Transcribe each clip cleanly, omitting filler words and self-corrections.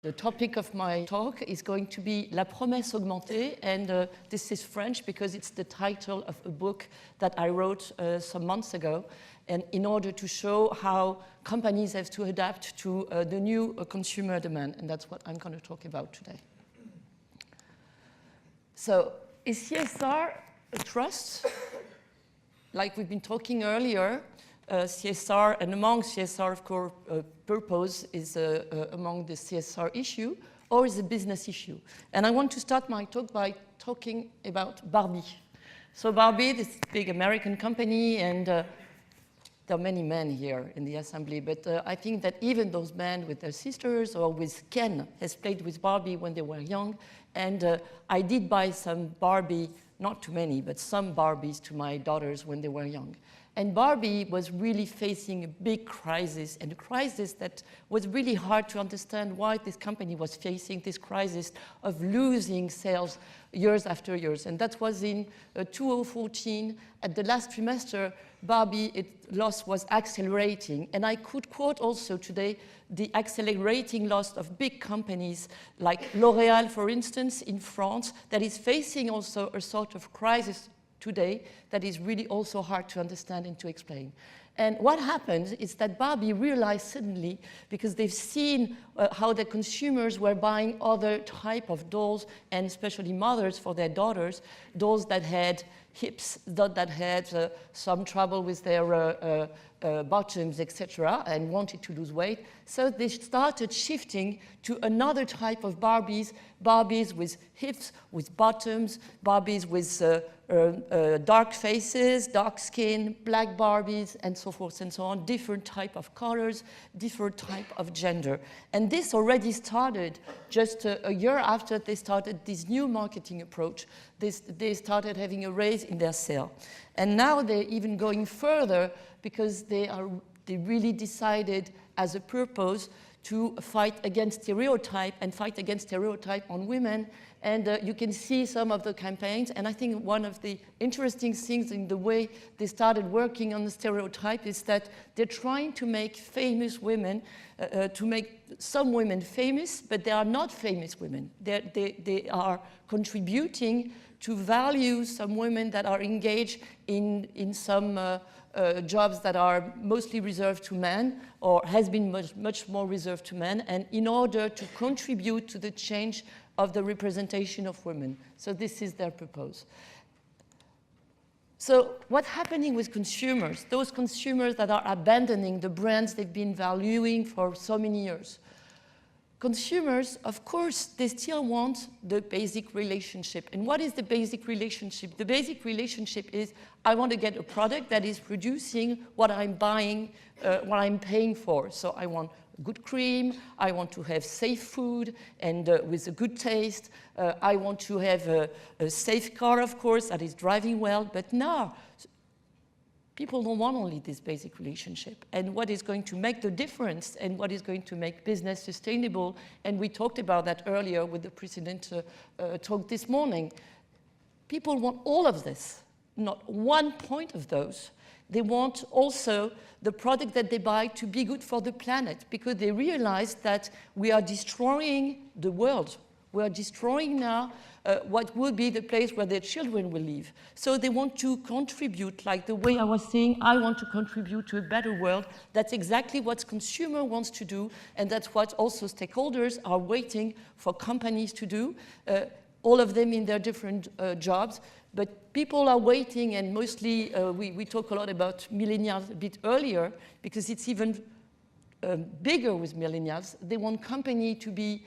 The topic of my talk is going to be La promesse augmentée, and this is French because it's the title of a book that I wrote some months ago, and in order to show how companies have to adapt to the new consumer demand, and that's what I'm going to talk about today. So, is CSR a trust? Like we've been talking earlier, CSR, and among CSR, of course, purpose is among the CSR issue, or is a business issue. And I want to start my talk by talking about Barbie. So Barbie, this big American company, and there are many men here in the assembly, but I think that even those men with their sisters or with Ken has played with Barbie when they were young. And I did buy some Barbie, not too many, but some Barbies to my daughters when they were young. And Barbie was really facing a big crisis, and a crisis that was really hard to understand why this company was facing this crisis of losing sales years after years. And that was in 2014. At the last trimester, Barbie, its loss was accelerating. And I could quote also today the accelerating loss of big companies like L'Oréal, for instance, in France, that is facing also a sort of crisis today that is really also hard to understand and to explain. And what happened is that Barbie realized suddenly, because they've seen how the consumers were buying other type of dolls, and especially mothers for their daughters, dolls that had hips, that had some trouble with their bottoms, etc., and wanted to lose weight. So they started shifting to another type of Barbies, Barbies with hips, with bottoms, Barbies with dark faces, dark skin, black Barbies, and so forth and so on, different type of colors, different type of gender. And this already started just a year after they started this new marketing approach. They started having a raise in their sale. And now they're even going further because they really decided as a purpose to fight against stereotype and fight against stereotype on women. And you can see some of the campaigns. And I think one of the interesting things in the way they started working on the stereotype is that they're trying to make famous women, to make some women famous, but they are not famous women. They are contributing to value some women that are engaged in some jobs that are mostly reserved to men, or has been much more reserved to men, and in order to contribute to the change of the representation of women. So this is their purpose. So what's happening with consumers? Those consumers that are abandoning the brands they've been valuing for so many years. Consumers, of course, they still want the basic relationship. And what is the basic relationship? The basic relationship is, I want to get a product that is producing what I'm buying, what I'm paying for. So I want good cream, I want to have safe food and with a good taste. I want to have a safe car, of course, that is driving well. But now, people don't want only this basic relationship. And what is going to make the difference and what is going to make business sustainable, and we talked about that earlier with the precedent talk this morning. People want all of this, not one point of those. They want also the product that they buy to be good for the planet, because they realize that we are destroying the world. We are destroying now what will be the place where their children will live. So they want to contribute, like the way I was saying, I want to contribute to a better world. That's exactly what consumer wants to do, and that's what also stakeholders are waiting for companies to do, all of them in their different jobs. But people are waiting, and mostly we talk a lot about millennials a bit earlier, because it's even bigger with millennials. They want company to be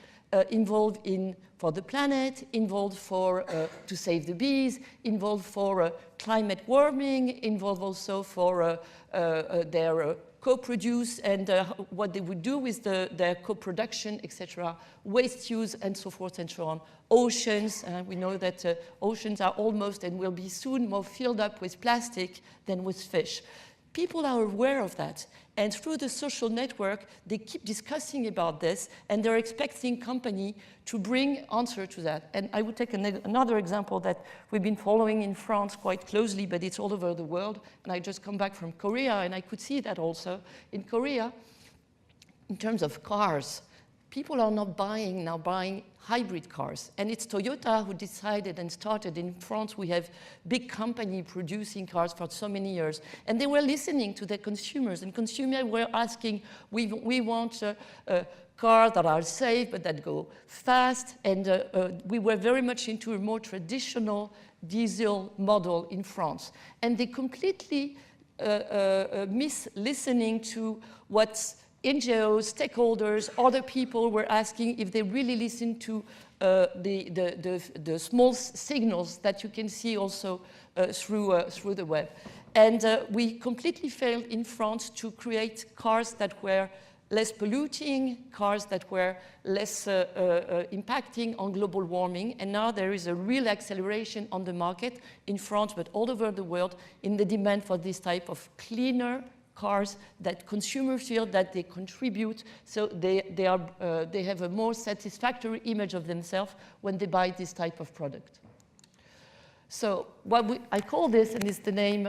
involved in for the planet, involved for to save the bees, involved for climate warming, involved also for their co-produce and what they would do with their co-production, etc., waste use, and so forth and so on. Oceans, we know that oceans are almost and will be soon more filled up with plastic than with fish. People are aware of that, and through the social network, they keep discussing about this, and they're expecting company to bring answer to that. And I would take another example that we've been following in France quite closely, but it's all over the world. And I just come back from Korea, and I could see that also in Korea, in terms of cars. people are not now buying hybrid cars. And it's Toyota who decided and started. In France, we have big company producing cars for so many years. And they were listening to their consumers. And consumers were asking, we want cars that are safe, but that go fast. And we were very much into a more traditional diesel model in France. And they completely miss listening to what NGOs, stakeholders, other people were asking if they really listen to the small signals that you can see also through the web. And we completely failed in France to create cars that were less polluting, cars that were less impacting on global warming. And now there is a real acceleration on the market in France, but all over the world, in the demand for this type of cleaner cars that consumers feel that they contribute, so they have a more satisfactory image of themselves when they buy this type of product. So what I call this, and it's the name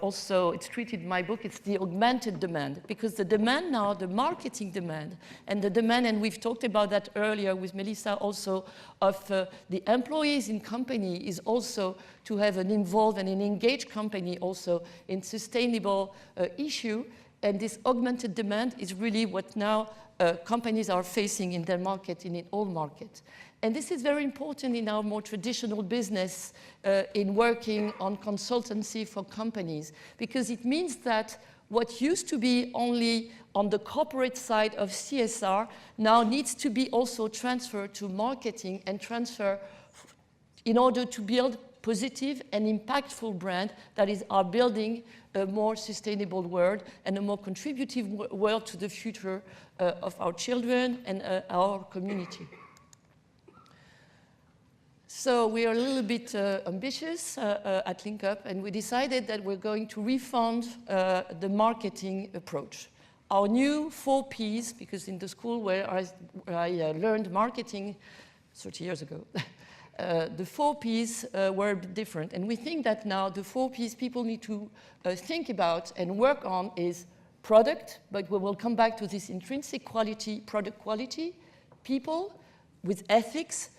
also, it's treated in my book, it's the augmented demand, because the demand now, the marketing demand, and the demand, and we've talked about that earlier with Melissa also, of the employees in company is also to have an involved and an engaged company also in sustainable issue. And this augmented demand is really what now companies are facing in their market, in all markets. And this is very important in our more traditional business in working on consultancy for companies, because it means that what used to be only on the corporate side of CSR now needs to be also transferred to marketing and transfer in order to build positive and impactful brand that are building a more sustainable world and a more contributive world to the future of our children and our community. So we are a little bit ambitious at LinkUp, and we decided that we're going to refund the marketing approach. Our new 4 Ps, because in the school where I learned marketing 30 years ago, the 4 Ps were a bit different. And we think that now the 4 Ps people need to think about and work on is product, but we will come back to this intrinsic quality, product quality, people with ethics,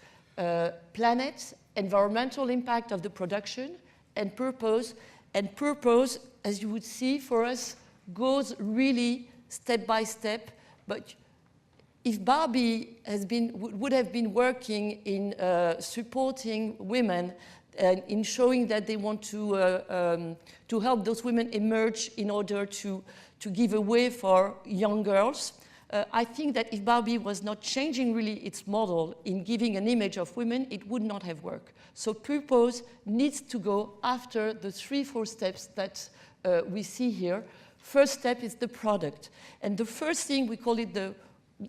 planet, environmental impact of the production, and purpose. And purpose, as you would see for us, goes really step by step. But if Barbie would have been working in supporting women and in showing that they want to help those women emerge in order to give a way for young girls, I think that if Barbie was not changing really its model in giving an image of women, it would not have worked. So purpose needs to go after the 3-4 steps that we see here. First step is the product. And the first thing, we call it the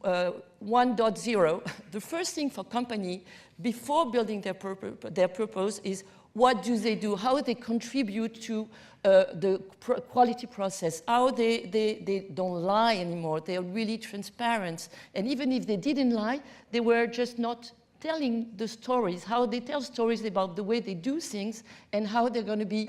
1.0. The first thing for company, before building their purpose, is what do they do, how they contribute to the quality process, how they don't lie anymore, they are really transparent. And even if they didn't lie, they were just not telling the stories, how they tell stories about the way they do things and how they're going to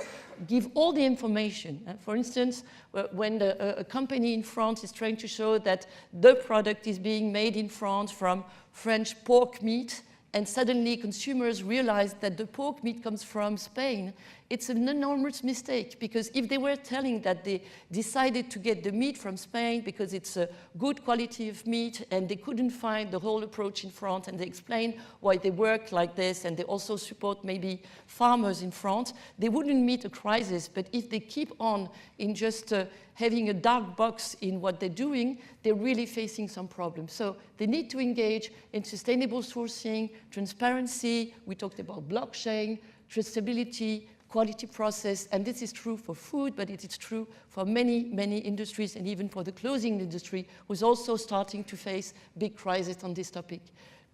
give all the information. For instance, when a company in France is trying to show that the product is being made in France from French pork meat, and suddenly consumers realize that the pork meat comes from Spain, it's an enormous mistake, because if they were telling that they decided to get the meat from Spain because it's a good quality of meat and they couldn't find the whole approach in France, and they explain why they work like this, and they also support maybe farmers in France, they wouldn't meet a crisis. But if they keep on in just having a dark box in what they're doing, they're really facing some problems. So they need to engage in sustainable sourcing, transparency. We talked about blockchain, traceability, quality process, and this is true for food, but it is true for many, many industries, and even for the clothing industry, who's also starting to face big crises on this topic.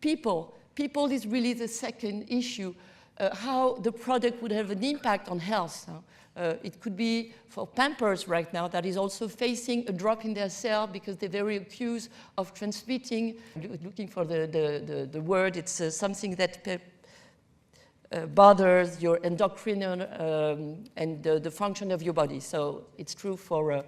People is really the second issue, how the product would have an impact on health. It could be for Pampers right now that is also facing a drop in their sale because they're very accused of transmitting, looking for the word, it's something that bothers your endocrine and the function of your body. So it's true for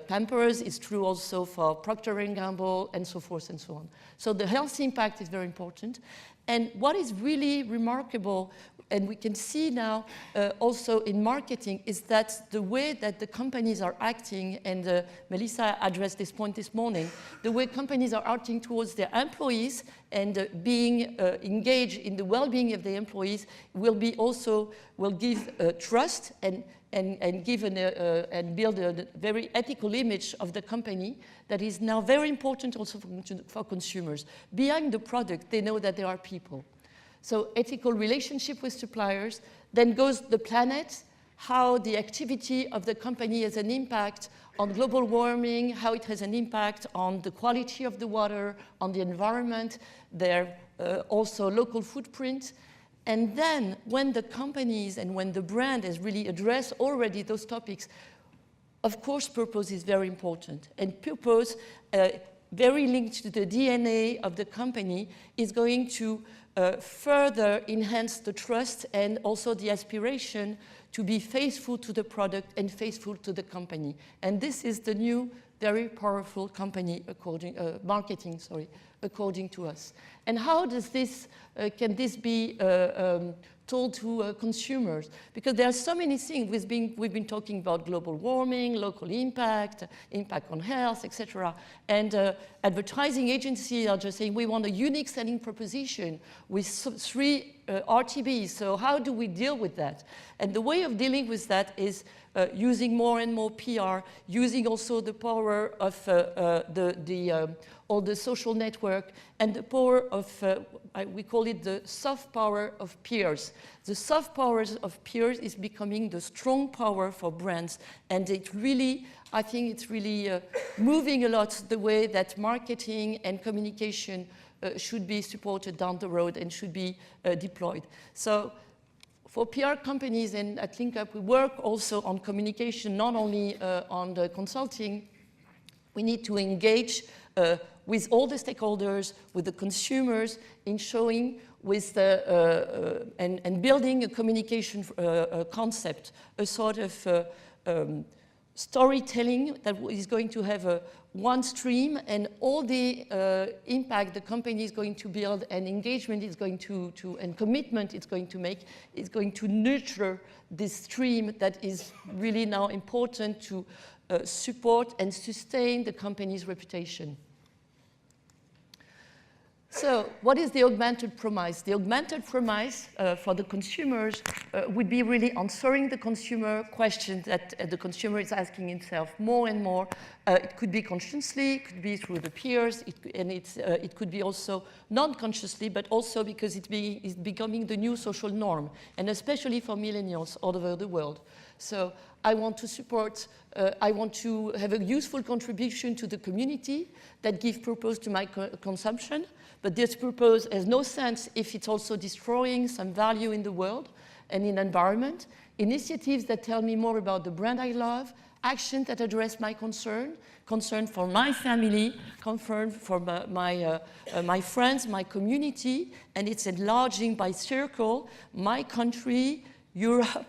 Pampers, it's true also for Procter & Gamble, and so forth and so on. So the health impact is very important. And what is really remarkable, and we can see now also in marketing, is that the way that the companies are acting, and Melissa addressed this point this morning, the way companies are acting towards their employees and being engaged in the well-being of the employees will give trust and give and build a very ethical image of the company that is now very important also for consumers. Behind the product, they know that there are people. So ethical relationship with suppliers, then goes the planet, how the activity of the company has an impact on global warming, how it has an impact on the quality of the water, on the environment, their also local footprint. And then when the companies and when the brand has really addressed already those topics, of course, purpose is very important. And purpose, very linked to the DNA of the company, is going to further enhance the trust and also the aspiration to be faithful to the product and faithful to the company. And this is the new, very powerful company marketing, according to us. And how does this, can this be told to consumers? Because there are so many things. We've been talking about global warming, local impact, impact on health, etc. And advertising agencies are just saying we want a unique selling proposition with 3 RTBs. So how do we deal with that? And the way of dealing with that is using more and more PR, using also the power of all the social network and the power of, we call it the soft power of peers. The soft powers of peers is becoming the strong power for brands. And it really, I think it's really moving a lot the way that marketing and communication should be supported down the road and should be deployed. So for PR companies and at LinkUp, we work also on communication, not only on the consulting. We need to engage with all the stakeholders, with the consumers, in showing with the, and building a communication concept, a sort of storytelling that is going to have one stream, and all the impact the company is going to build and engagement is going to and commitment it's going to make is going to nurture this stream that is really now important to support and sustain the company's reputation. So what is the augmented promise? The augmented promise for the consumers would be really answering the consumer questions that the consumer is asking himself more and more. It could be consciously, it could be through the peers, it could be also non-consciously, but also because it's becoming the new social norm, and especially for millennials all over the world. So I want to support, I want to have a useful contribution to the community that gives purpose to my consumption. But this purpose has no sense if it's also destroying some value in the world and in the environment. Initiatives that tell me more about the brand I love, actions that address my concern for my family, concern for my friends, my community, and it's enlarging by circle my country, Europe,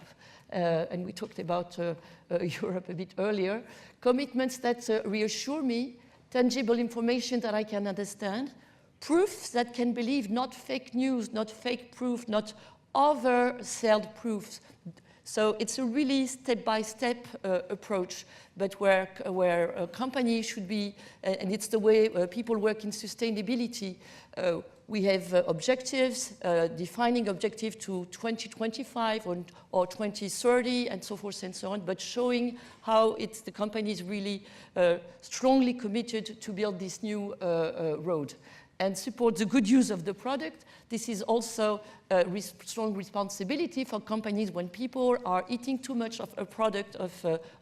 and we talked about Europe a bit earlier, commitments that reassure me, tangible information that I can understand, proofs that can believe, not fake news, not fake proof, not oversold proofs. So it's a really step-by-step approach, but where a company should be, and it's the way people work in sustainability. We have objectives, defining objective to 2025 or 2030 and so forth and so on, but showing how the company is really strongly committed to build this new road and support the good use of the product. This is also a strong responsibility for companies when people are eating too much of a product of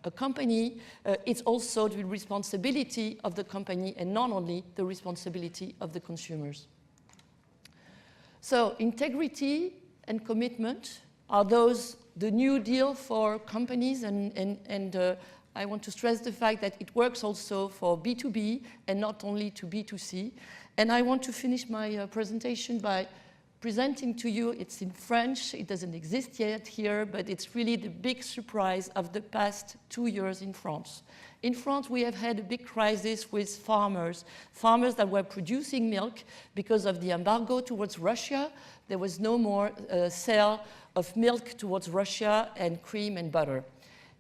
a company. It's also the responsibility of the company and not only the responsibility of the consumers. So integrity and commitment are the new deal for companies, and I want to stress the fact that it works also for B2B and not only to B2C. And I want to finish my presentation by presenting to you. It's in French. It doesn't exist yet here, but it's really the big surprise of the past 2 years in France. In France, we have had a big crisis with farmers that were producing milk because of the embargo towards Russia. There was no more sale of milk towards Russia and cream and butter.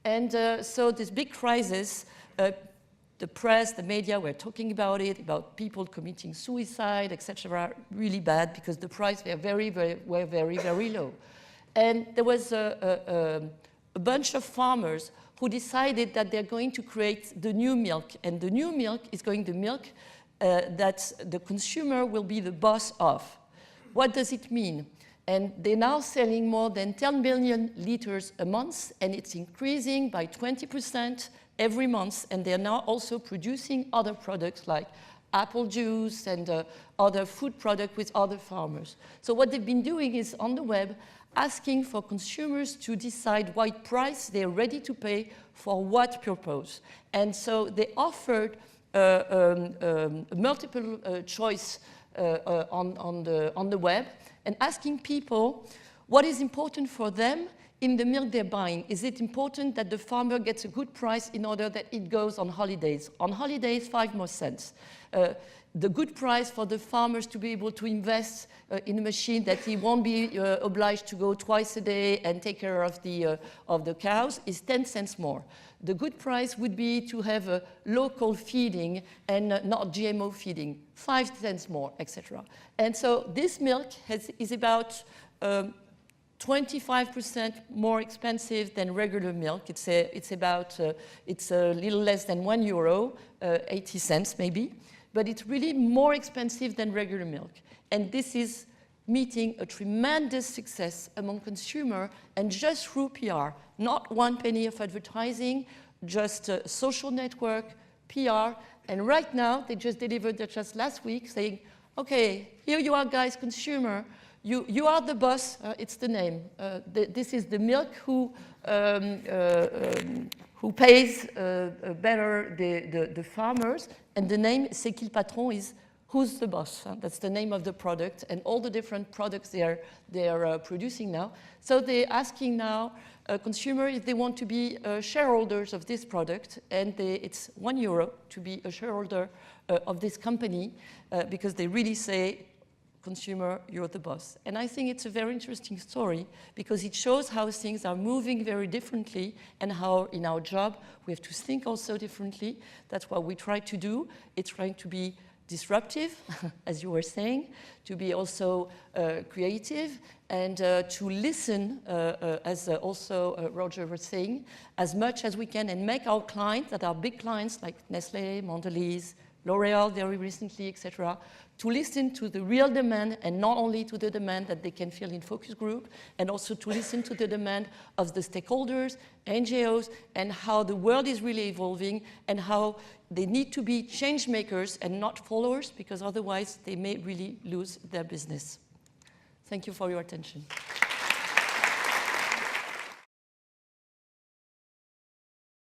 And so this big crisis, the press, the media were talking about it, about people committing suicide, etc., really bad because the prices were very, very low. And there was a bunch of farmers who decided that they're going to create the new milk. And the new milk is going to be milk that the consumer will be the boss of. What does it mean? And they're now selling more than 10 million liters a month, and it's increasing by 20% every month. And they're now also producing other products like apple juice and other food products with other farmers. So what they've been doing is on the web asking for consumers to decide what price they're ready to pay for what purpose. And so they offered multiple choice on the web and asking people what is important for them in the milk they're buying. Is it important that the farmer gets a good price in order that it goes on holidays? On holidays, 5 more cents. The good price for the farmers to be able to invest in a machine that he won't be obliged to go twice a day and take care of the cows is 10 cents more. The good price would be to have a local feeding and not GMO feeding, 5 cents more, etc. And so this milk is about 25% more expensive than regular milk. It's a little less than €1, 80 cents maybe, but it's really more expensive than regular milk. And this is meeting a tremendous success among consumers, and just through PR, not 1 penny of advertising, just a social network, PR, and right now they just delivered that just last week saying, okay, here you are guys, consumer, you are the boss, it's the name. This is the milk who pays better the farmers, and the name C'est qui le patron is who's the boss. That's the name of the product and all the different products they are producing now. So they're asking now consumers if they want to be shareholders of this product, and it's €1 to be a shareholder of this company because they really say, consumer, you're the boss. And I think it's a very interesting story because it shows how things are moving very differently and how in our job we have to think also differently. That's what we try to do. It's trying to be disruptive, as you were saying, to be also creative and to listen, as also Roger was saying, as much as we can and make our clients that are big clients like Nestlé, Mondelez, L'Oreal very recently, etc., to listen to the real demand and not only to the demand that they can feel in focus group, and also to listen to the demand of the stakeholders, NGOs, and how the world is really evolving and how they need to be change makers and not followers, because otherwise they may really lose their business. Thank you for your attention.